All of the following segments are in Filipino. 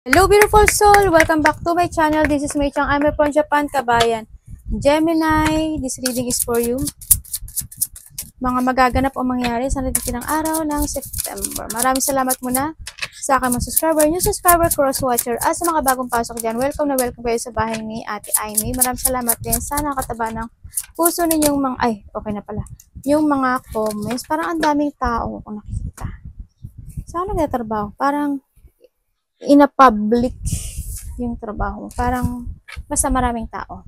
Hello beautiful soul! Welcome back to my channel. This is Mei Chang. I'm from Japan, Kabayan. Gemini, this reading is for you. Mga magaganap o mangyari sa natitirang araw ng September. Maraming salamat muna sa aking mga subscriber, new subscriber, cross-watcher, at sa mga bagong pasok dyan. Welcome na welcome kayo sa bahay ni Ate Aimee. Maraming salamat din sa nakataba ng puso ninyong mga, okay na pala. Yung mga comments, parang ang daming tao kung nakikita. Saan nagtatrabaho? Parang in a public yung trabaho. Parang basta maraming tao.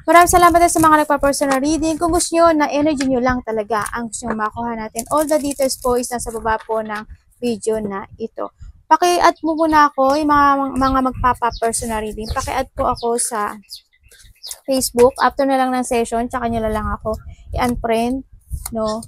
Maraming salamat din sa mga nagpa-personal reading. Kung gusto nyo na energy nyo lang talaga ang gusto nyo makuha natin, all the details po is nasa baba po ng video na ito. Paki-add mo muna ako, yung mga magpapa-personal reading. Paki-add po ako sa Facebook. After na lang ng session, tsaka nyo na lang ako i-unfriend, no?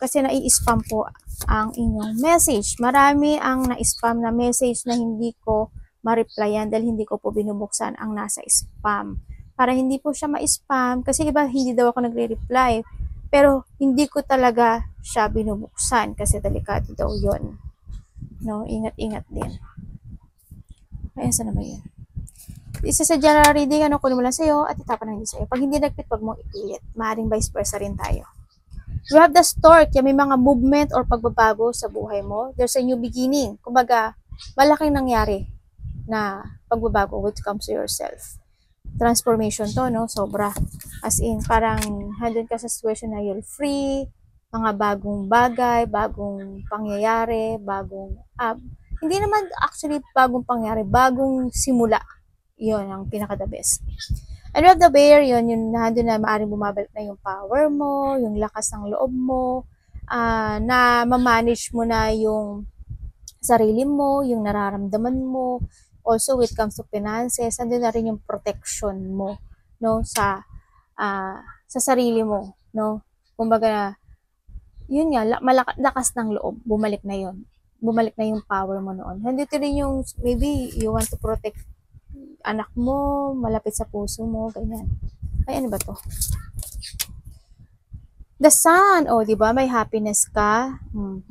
Kasi nai-spam po ang inyong message. Marami ang na-spam na message na hindi ko ma-replyan dahil hindi ko po binubuksan ang nasa spam. Para hindi po siya ma-spam, kasi iba hindi daw ako nagre-reply. Pero hindi ko talaga siya binubuksan kasi delikado daw yon. No, ingat-ingat din. Ayan, saan na ba yan? Isa sa general reading, kunin mo lang sa'yo at itapan na hindi sa'yo. Pag hindi nagpit, wag mong ipilit. Maaaring vice versa rin tayo. You have the stork, may mga movement or pagbabago sa buhay mo. There's a new beginning. Kumbaga, malaking nangyari na pagbabago when it comes to yourself. Transformation to, no? Sobra. As in, parang handun ka sa situation na you're free, mga bagong bagay, bagong pangyayari, bagong hindi naman actually bagong pangyayari, bagong simula. Yun ang pinaka-the best. And you have the bear, yun nandun na maaaring bumabalik na yung power mo, yung lakas ng loob mo, na ma-manage mo na yung sarili mo, yung nararamdaman mo. Also, when it comes to finances, nandun na rin yung protection mo, no, sa sarili mo, no. Kumbaga, yun nga, lakas ng loob, bumalik na yun. Bumalik na yung power mo noon. Nandito rin yung, maybe, you want to protect anak mo, malapit sa puso mo, ganyan. Ay, ano ba to? The sun, di ba? May happiness ka.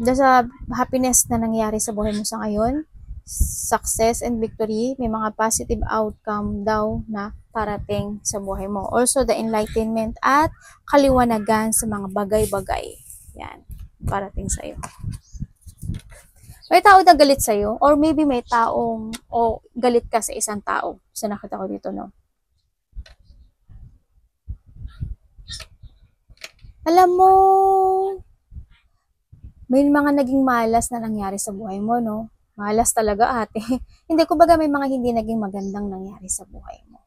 There's a happiness na nangyari sa buhay mo sa ngayon. Success and victory. May mga positive outcome daw na parating sa buhay mo. Also, the enlightenment at kaliwanagan sa mga bagay-bagay. Yan, parating sa'yo. May tao na galit sa'yo, or maybe may taong, galit ka sa isang tao. So, nakita ko dito, no? Alam mo, may mga naging malas na nangyari sa buhay mo, no? Malas talaga, ate. Hindi, kumbaga may mga hindi naging magandang nangyari sa buhay mo.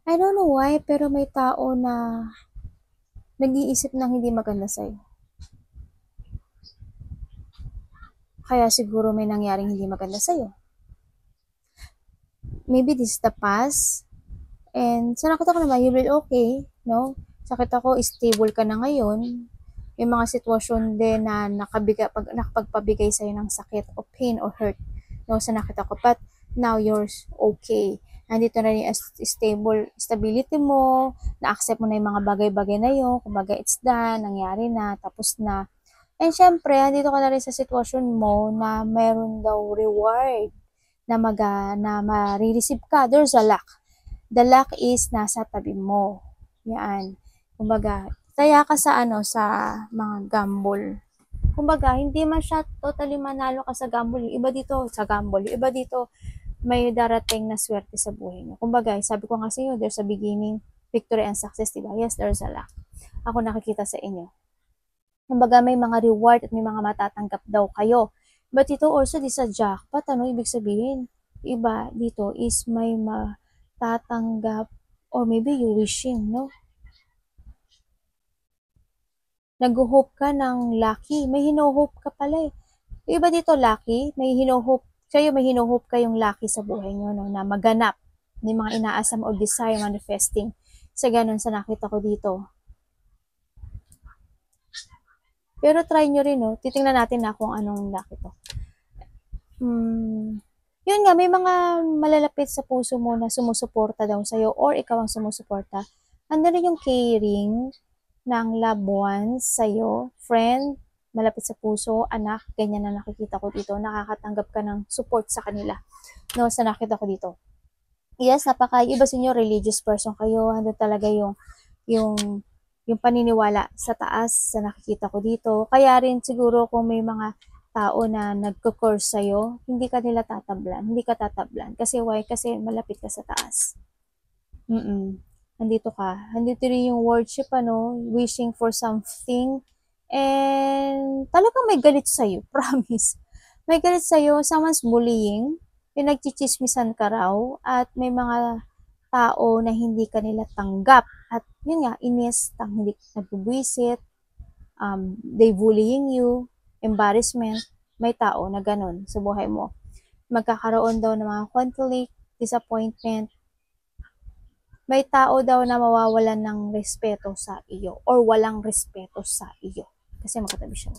I don't know why, pero may tao na nag-iisip ng hindi maganda sa'yo. Kaya siguro may nangyaring hindi maganda sa'yo. Maybe this is the past. And sa nakita ko naman, you will okay, no? Sa nakita ko, stable ka na ngayon. May mga sitwasyon din na nakapagpabigay sa'yo ng sakit o pain or hurt, no? Sa nakita ko, but now you're okay. Nandito na rin stability mo, na-accept mo na yung mga bagay-bagay na yun, kumbaga it's done, nangyari na, tapos na. And syempre, nandito ka na rin sa sitwasyon mo na meron daw reward na ma-receive ka. There's a luck. The luck is nasa tabi mo. Yan. Kumbaga, taya ka sa sa mga gamble. Kumbaga, hindi man siya totally manalo ka sa gamble. Iba dito sa gamble. Iba dito may darating na swerte sa buhay mo. Kumbaga, sabi ko nga sa inyo, there's a beginning, victory and success, diba? Yes, there's a luck. Ako nakikita sa inyo. Kumbaga, may mga reward at may mga matatanggap daw kayo. But ito also, this a jackpot. Ano ibig sabihin? Iba dito is may matatanggap or maybe you wishing, no? Nag-hope ka ng lucky. May hino-hope ka pala eh. Iba dito lucky, may hino-hope kayo, may hino-hope kayong lucky sa buhay nyo, no, na maganap. May mga inaasam o desire manifesting. Sa ganun sa nakita ko dito. Pero try nyo rin, no? Titingnan natin na kung anong lucky to. Yun nga, may mga malalapit sa puso mo na sumusuporta daw sa'yo or ikaw ang sumusuporta. Ano rin yung caring, ng loved ones sa'yo, friend, malapit sa puso, anak, ganyan na nakikita ko dito. Nakakatanggap ka ng support sa kanila. No, sa nakita ko dito. Yes, iba sa inyo, religious person kayo. Ano talaga yung, yung paniniwala sa taas sa nakikita ko dito. Kaya rin siguro kung may mga tao na nagko-curse sa'yo, hindi ka nila tatablan. Hindi ka tatablan. Kasi why? Kasi malapit ka sa taas. Nandito ka. Nandito rin yung worship, wishing for something. And talagang may galit sa'yo. Promise. May galit sa'yo. Someone's bullying. Pinagchichismisan ka raw. At may mga tao na hindi ka nila tanggap. At yun nga, hindi nagbubwisit. They bullying you. Embarrassment. May tao na ganun sa buhay mo. Magkakaroon daw ng mga conflict, disappointment. May tao daw na mawawalan ng respeto sa iyo or walang respeto sa iyo. Kasi magkatabi siya.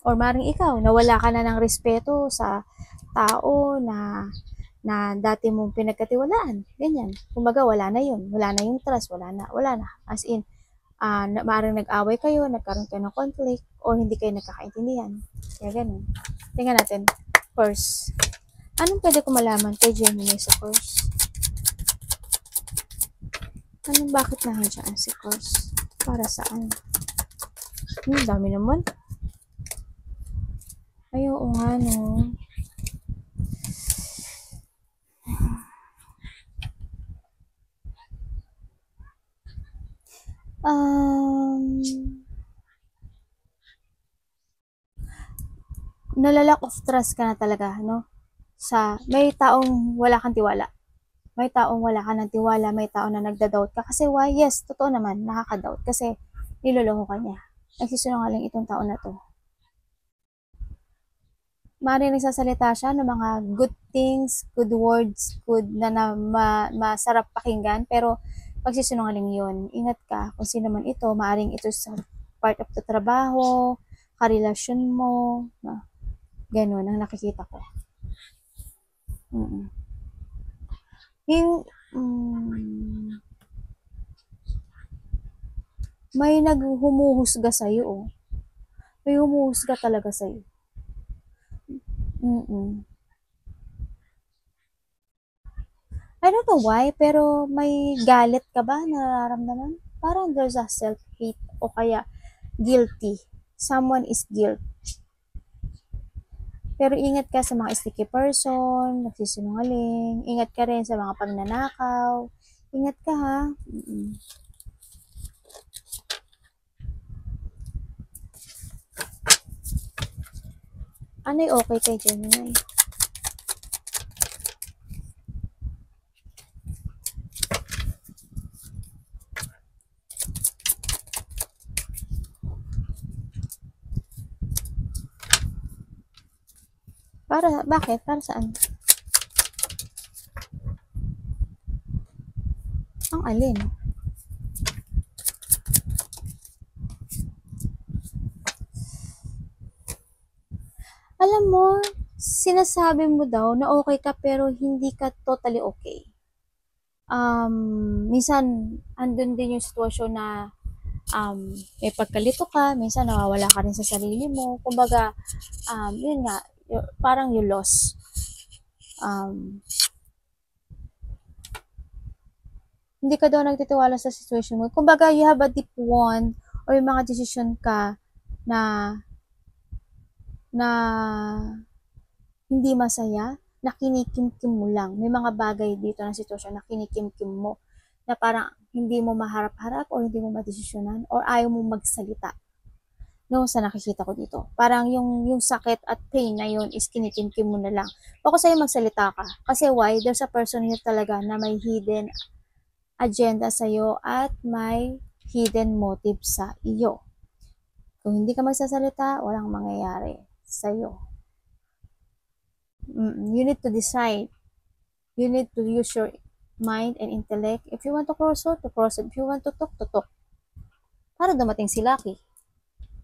Or maring ikaw, nawala ka na ng respeto sa tao na dati mong pinagkatiwalaan. Ganyan. Kumbaga, wala na yun. Wala na yung trust. Wala na. As in, maaaring nag-away kayo, nagkaroon kayo ng conflict, o hindi kayo nagkakaintindihan. Kaya ganun. Tingnan natin. First, anong pwede ko malaman kay Gemini sa course? Bakit nandiyan si course? Para saan? Dami naman. Ay, oo nga, no. Nalalack of trust ka na talaga, no? May taong wala kang tiwala. May taong wala ka ng tiwala, may taong na nagda-doubt ka. Kasi why? Yes, totoo naman, nakaka-doubt. Kasi niloloko ka niya. Nagsisinungaling itong taon na to. Maaaring nagsasalita siya ng mga good things, good words, masarap pakinggan, pero pagsisinungaling yun. Ingat ka kung sino man ito, maaaring ito sa part of the trabaho, karelasyon mo, ganun ang nakikita ko. May naghumuhusga sa'yo, oh. May humuhusga talaga sa'yo. I don't know why, pero may galit ka ba na nararamdaman? Parang there's a self-hate o kaya guilty. Someone is guilty. Pero ingat ka sa mga sticky person, nagsisinungaling. Ingat ka rin sa mga pagnanakaw. Ingat ka, ha? Ano'y okay kay Gemini? Bakit? Para saan? Ang alin? Alam mo, sinasabi mo daw na okay ka pero hindi ka totally okay. Minsan, andun din yung sitwasyon na may pagkalito ka, minsan nawawala ka rin sa sarili mo. Kumbaga, yun nga, parang you lost. Hindi ka daw nagtitiwala sa situation mo. Kumbaga, you have a deep one or yung mga decision ka na hindi masaya, na kinikimkim mo lang. May mga bagay dito na sitwasyon na kinikimkim mo na parang hindi mo maharap-harap or hindi mo madesisyonan or ayaw mo magsalita. No, sa nakikita ko dito. Parang yung sakit at pain na yun is kinikimkim mo na lang. Bako sa'yo magsalita ka. Kasi why? There's a person here talaga na may hidden agenda sa'yo at may hidden motive sa iyo. Kung hindi ka magsasalita, walang mangyayari sa'yo. You need to decide. You need to use your mind and intellect. If you want to cross out, to cross it. If you want to talk, to talk. Para dumating si Lucky.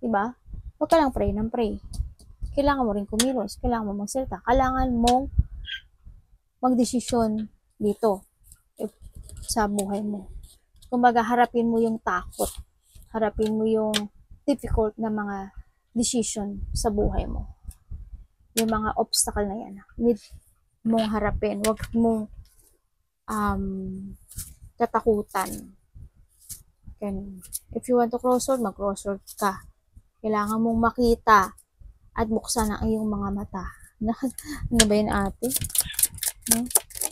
Diba? Huwag ka lang pray ng pray. Kailangan mo rin kumilos. Kailangan mo magsalita. Kailangan mong magdesisyon dito sa buhay mo. Kumbaga, harapin mo yung takot. Harapin mo yung difficult na mga decision sa buhay mo. Yung mga obstacle na yan. Need mong harapin. Huwag mong katakutan. If you want to crossword, mag-crossword ka. Kailangan mong makita at buksan ang iyong mga mata. Ano ba yun, ate? No?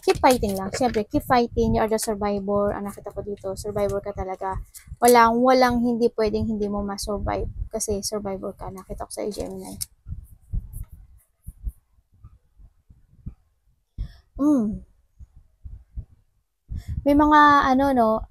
Keep fighting lang. Siyempre, keep fighting. You are the survivor. Ang nakita ko dito, survivor ka talaga. Walang hindi pwedeng hindi mo ma-survive. Kasi survivor ka. Nakita ko sa Gemini. May mga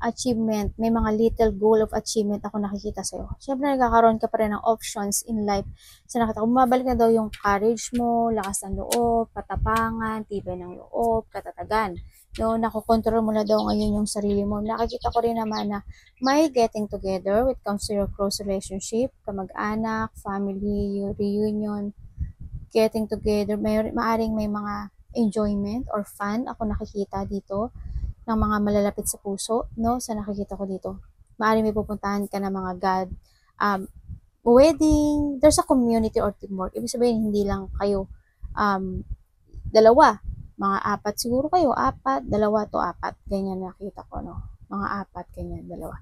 achievement, may mga little goal of achievement ako nakikita sa'yo. Siyempre, nagkakaroon ka pa rin ng options in life. So, nakita ko, bumabalik na daw yung courage mo, lakas ng loob, katapangan, tibay ng loob, katatagan. No, nakokontrol mo na daw ngayon yung sarili mo. Nakikita ko rin naman na may getting together when it comes to your close relationship, kamag-anak, family, reunion, getting together, maaring may mga enjoyment or fun ako nakikita dito ng mga malalapit sa puso, no? Sa nakikita ko dito. Maaari may pupuntahan ka ng mga wedding, there's a community or teamwork. Ibig sabihin, hindi lang kayo dalawa, mga apat siguro kayo, dalawa to apat. Ganyan nakita ko, no? Mga apat, ganyan, dalawa.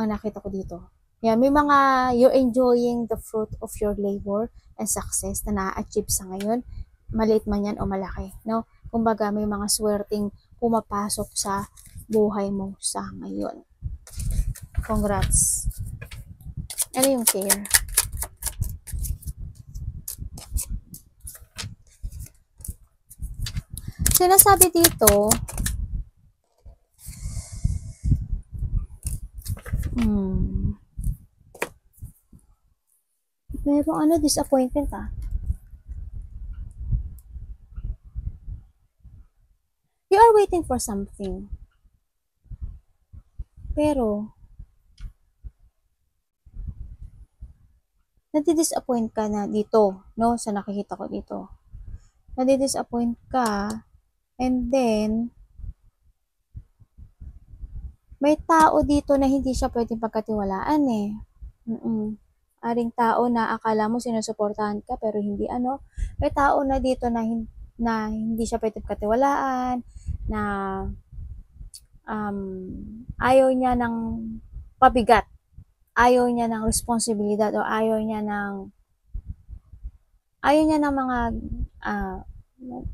Ang nakita ko dito. Yan, may mga you're enjoying the fruit of your labor and success na na-achieve sa ngayon. Maliit man yan o malaki, no? Kumbaga, may mga swerting pumapasok sa buhay mo sa ngayon. Congrats. Ano yung care? Sinasabi dito, merong disappointment You are waiting for something. Pero, nadi-disappoint ka na dito, no? Sa nakikita ko dito. Nadi-disappoint ka, and then, may tao dito na hindi siya pwedeng pagkatiwalaan eh. Aring tao na akala mo sinusuportahan ka, pero hindi May tao na dito na hindi siya pwedeng pagkatiwalaan, na ayaw niya ng pabigat, ayaw niya ng responsibilidad, o ayaw niya ng mga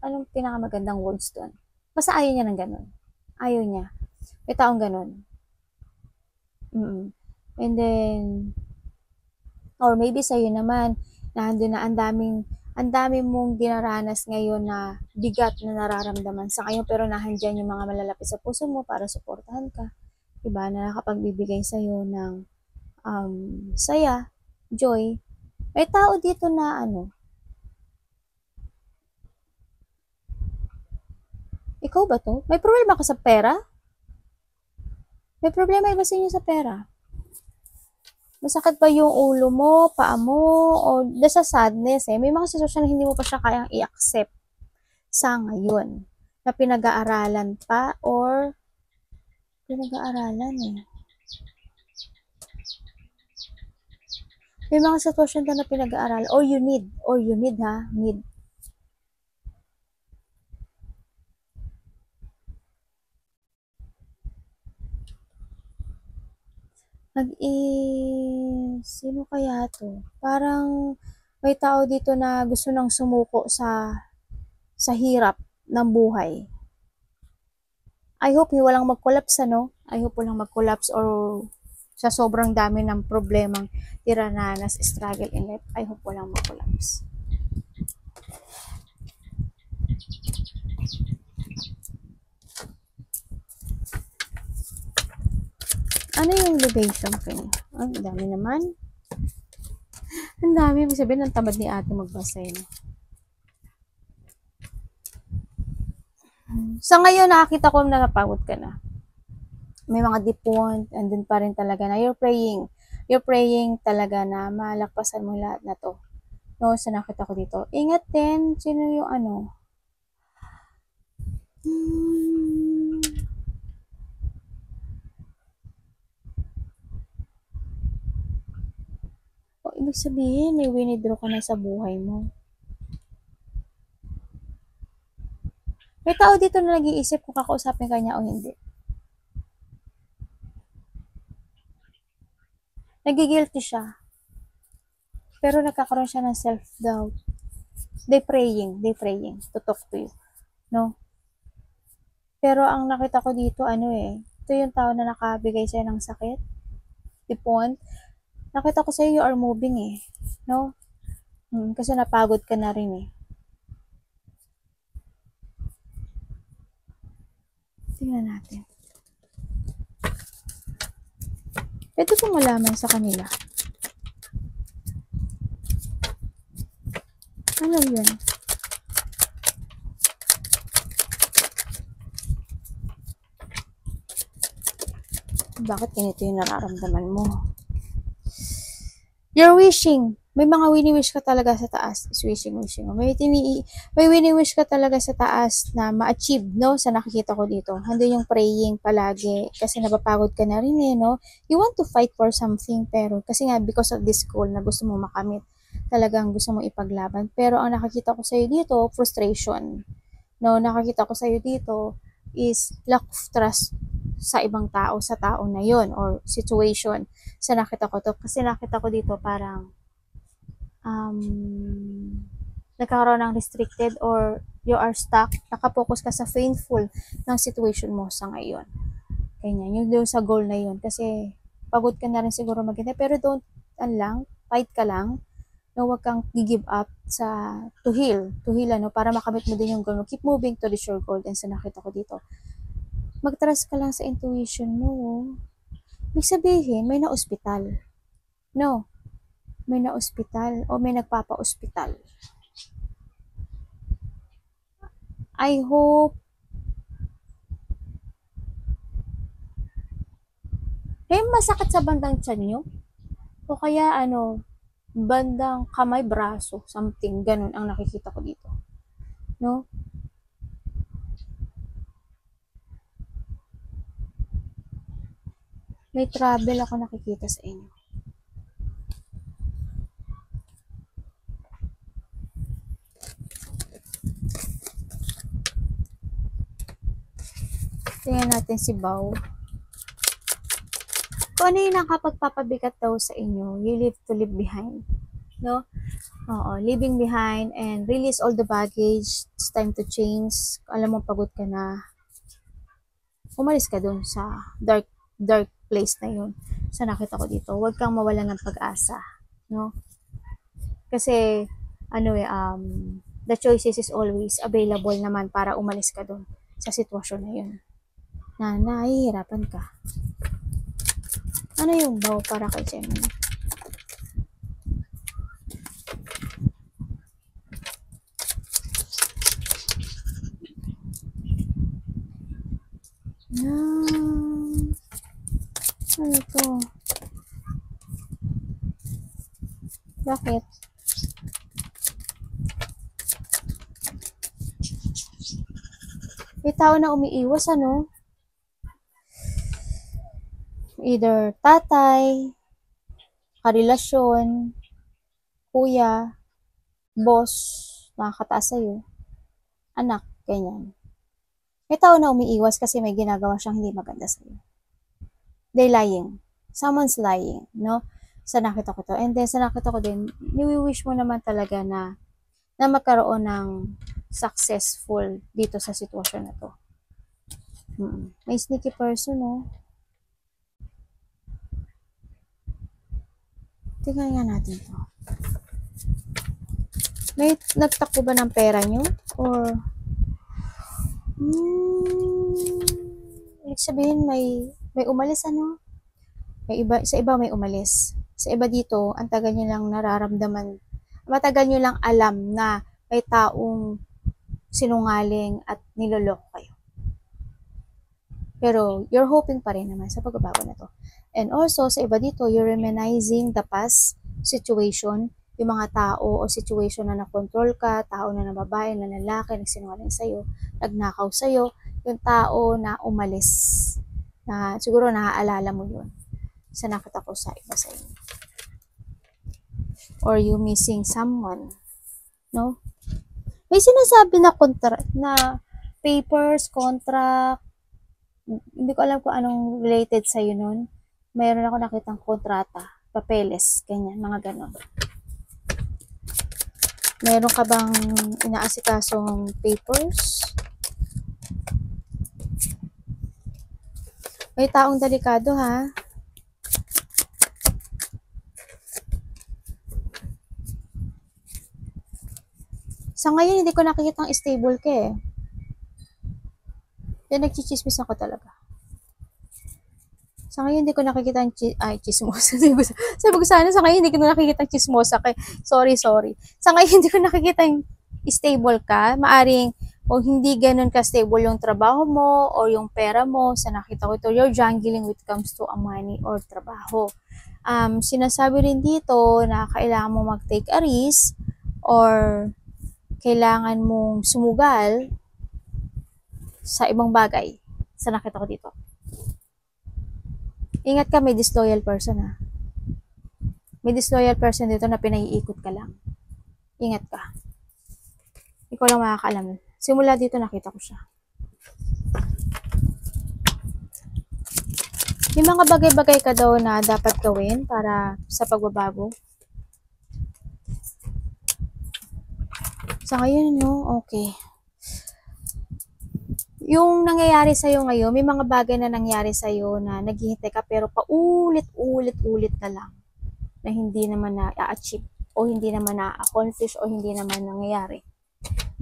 anong pinakamagandang words doon? Basta ayaw niya ng ganun. Ayaw niya. May taong ganun. And then, or maybe sa'yo naman, na ang dami mong dinaranas ngayon na bigat na nararamdaman sa kayo, pero nahandyan yung mga malalapit sa puso mo para suportahan ka. Diba? Na nakapagbibigay sa'yo ng saya, joy. May tao dito na ikaw ba to? May problema ka sa pera? May problema ba sa inyo sa pera? Masakit ba yung ulo mo, paa mo, o sa sadness eh. May mga sitwasyon na hindi mo pa siya kayang i-accept sa ngayon. Na pinag-aaralan pa or pinag-aaralan eh. May mga sitwasyon na pinag-aaralan or you need need. Sino kaya to? Parang may tao dito na gusto nang sumuko sa hirap ng buhay. I hope walang mag-collapse, I hope walang mag-collapse or sa sobrang dami ng problemang tirananas, struggle in life. I hope walang mag-collapse. Ano yung elevation thing? Ang dami naman. Ang dami. Ibig sabihin, ang tamad ni ate magbasa yun. Sa ngayon, nakakita ko na napagod ka na. May mga deep wound, and then pa rin talaga na you're praying talaga na malakpasan mo lahat na to. No, sa nakita ko dito. Ingat din, sino yung ibig sabihin, may winidraw ka na sa buhay mo. May tao dito na nag-iisip kung kakausapin ka niya o hindi. Nagigilty siya. Pero nagkakaroon siya ng self-doubt. They praying to talk to you. No? Pero ang nakita ko dito, ito yung tao na nakabigay sa'yo ng sakit. Tipon. Nakita ko sa'yo, you are moving No? Kasi napagod ka na rin Tingnan natin. Pwede ko malaman sa kanila. Ano yun? Bakit ganito yung nararamdaman mo? You're wishing. May mga wini-wish ka talaga sa taas. Is wishing. May wini-wish ka talaga sa taas na ma-achieve, no? Sa nakikita ko dito. Hindi yung praying palagi kasi napapagod ka na rin no? You want to fight for something pero kasi nga because of this goal na gusto mo makamit, talagang gusto mo ipaglaban. Pero ang nakikita ko sa'yo dito, frustration. No? Nakikita ko sa'yo dito is lack of trust sa ibang tao, sa tao na yon or situation. Sa nakita ko to, kasi nakita ko dito parang nagkakaroon ng restricted or you are stuck, nakapokus ka sa painful ng situation mo sa ngayon. Ganyan, yung doon sa goal na yun. Kasi pagod ka na rin siguro maganda, pero don't, fight ka lang. No, wag kang give up to heal, para makamit mo din yung goal mo. Keep moving to reach your goal. And sa nakita ko dito, mag-trust ka lang sa intuition mo. Ibig sabihin, may na-ospital. No, may na-ospital o may nagpapa-ospital. I hope may masakit sa bandang tiyan nyo o kaya bandang kamay, braso, something, ganun ang nakikita ko dito. No? May travel ako nakikita sa inyo. Tingnan natin si Bao. Kung ano yung nakapagpapabigat daw sa inyo, you live to leave behind. No? Oo, leaving behind and release all the baggage. It's time to change. Alam mo, pagod ka na. Umalis ka dun sa dark place na yun. Sa nakita ko dito, huwag kang mawalan ng pag-asa. No? Kasi, the choices is always available naman para umalis ka dun sa sitwasyon na yun. Na nahihirapan ka. Ano yung Bao para kay Gemini? Ano to? Bakit? May tao na umiiwas, Either tatay, karelasyon, kuya, boss, nakakataas sa'yo, anak, ganyan. May tao na umiiwas kasi may ginagawa siyang hindi maganda sa'yo. They're lying. Someone's lying, no? Sa nakita ko to. And then, sa nakita ko din, niwi-wish mo naman talaga na magkaroon ng successful dito sa sitwasyon na to. May sneaky person, Tingnan nga natin to. May nagtakbo ba ng pera nyo? Or ibig sabihin may umalis sa iba may umalis. Sa iba dito, ang tagal nyo lang nararamdaman, matagal nyo lang alam na may taong sinungaling at niloloko kayo. Pero you're hoping pa rin naman sa pagbabago na to. And also, sa iba dito, you're reminiscing the past situation, yung mga tao o situation na nakontrol ka, tao na babae, na lalaki, nagsinungaling sa'yo, nagnakaw sa'yo, yung tao na umalis, na siguro naaalala mo yun. Sa nakita ko sa iba sa inyo. or you missing someone, no? May sinasabi na papers, contract, hindi ko alam kung anong related sa'yo nun. Mayroon ako nakitang kontrata, papeles, ganyan, mga ganon. Meron ka bang inaasikasong papers? May taong delikado, ha? Sa ngayon, hindi ko nakikita ang stable ka eh. Yan, nagchichismis ako talaga. Sa ngayon, hindi ko nakikita ang chismosa. Sabi ko sana, sa ngayon, hindi ko nakikita ang chismosa ka. Sorry. Sa ngayon, hindi ko nakikita ang stable ka. Maaring, o hindi ganun ka-stable yung trabaho mo or yung pera mo. Sa nakita ko ito, you're jungling when it comes to a money or trabaho. Sinasabi rin dito na kailangan mo mag-take a risk or kailangan mong sumugal sa ibang bagay. Sa nakita ko dito. Ingat ka, may disloyal person ha. May disloyal person dito na pinaiikot ka lang. Ingat ka. Ikaw lang makakaalam. Simula dito nakita ko siya. May mga bagay-bagay ka daw na dapat gawin para sa pagbabago. Sa ngayon, no? Okay. Yung nangyayari sa'yo ngayon, may mga bagay na nangyari sa'yo na naghihintay ka pero paulit-ulit na lang na hindi naman na-achieve o hindi naman na-accomplish o hindi naman nangyayari.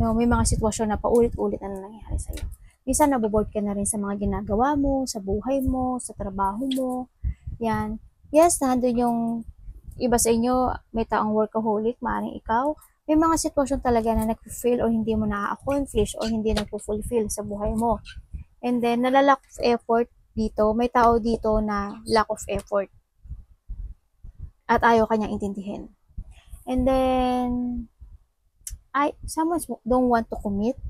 No, may mga sitwasyon na paulit-ulit na nangyayari sa'yo. Minsan naboboard ka na rin sa mga ginagawa mo, sa buhay mo, sa trabaho mo. Yan. Yes, nandun yung iba sa inyo, may taong workaholic, maaaring ikaw. May mga sitwasyon talaga na nag-fail o hindi mo na-accomplish o hindi nag-fulfill sa buhay mo. And then, nalalack of effort dito. May tao dito na lack of effort. At ayaw kanyang intindihin. And then, someone don't want to commit.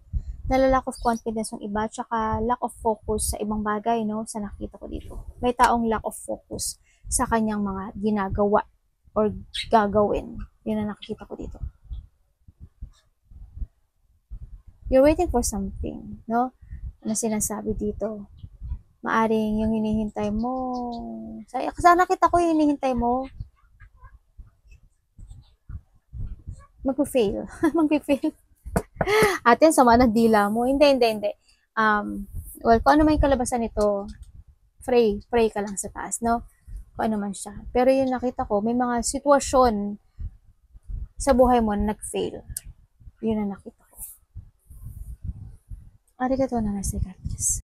Nalalack of confidence ng iba, tsaka lack of focus sa ibang bagay, no? Sa nakita ko dito. May taong lack of focus sa kanyang mga ginagawa or gagawin. Yun ang nakikita ko dito. You're waiting for something, no? Na sinasabi dito. Maaring yung hinihintay mo. Sa nakita ko yung hinihintay mo. Mag-fail. Mag-fail. Atin, sama ng dila mo. Hindi. Well, kung ano man yung kalabasan nito, pray ka lang sa taas, no? Kung ano man siya. Pero yung nakita ko, may mga sitwasyon sa buhay mo na nag-fail. Yun ang nakita ko. Arigatou namaste, God bless.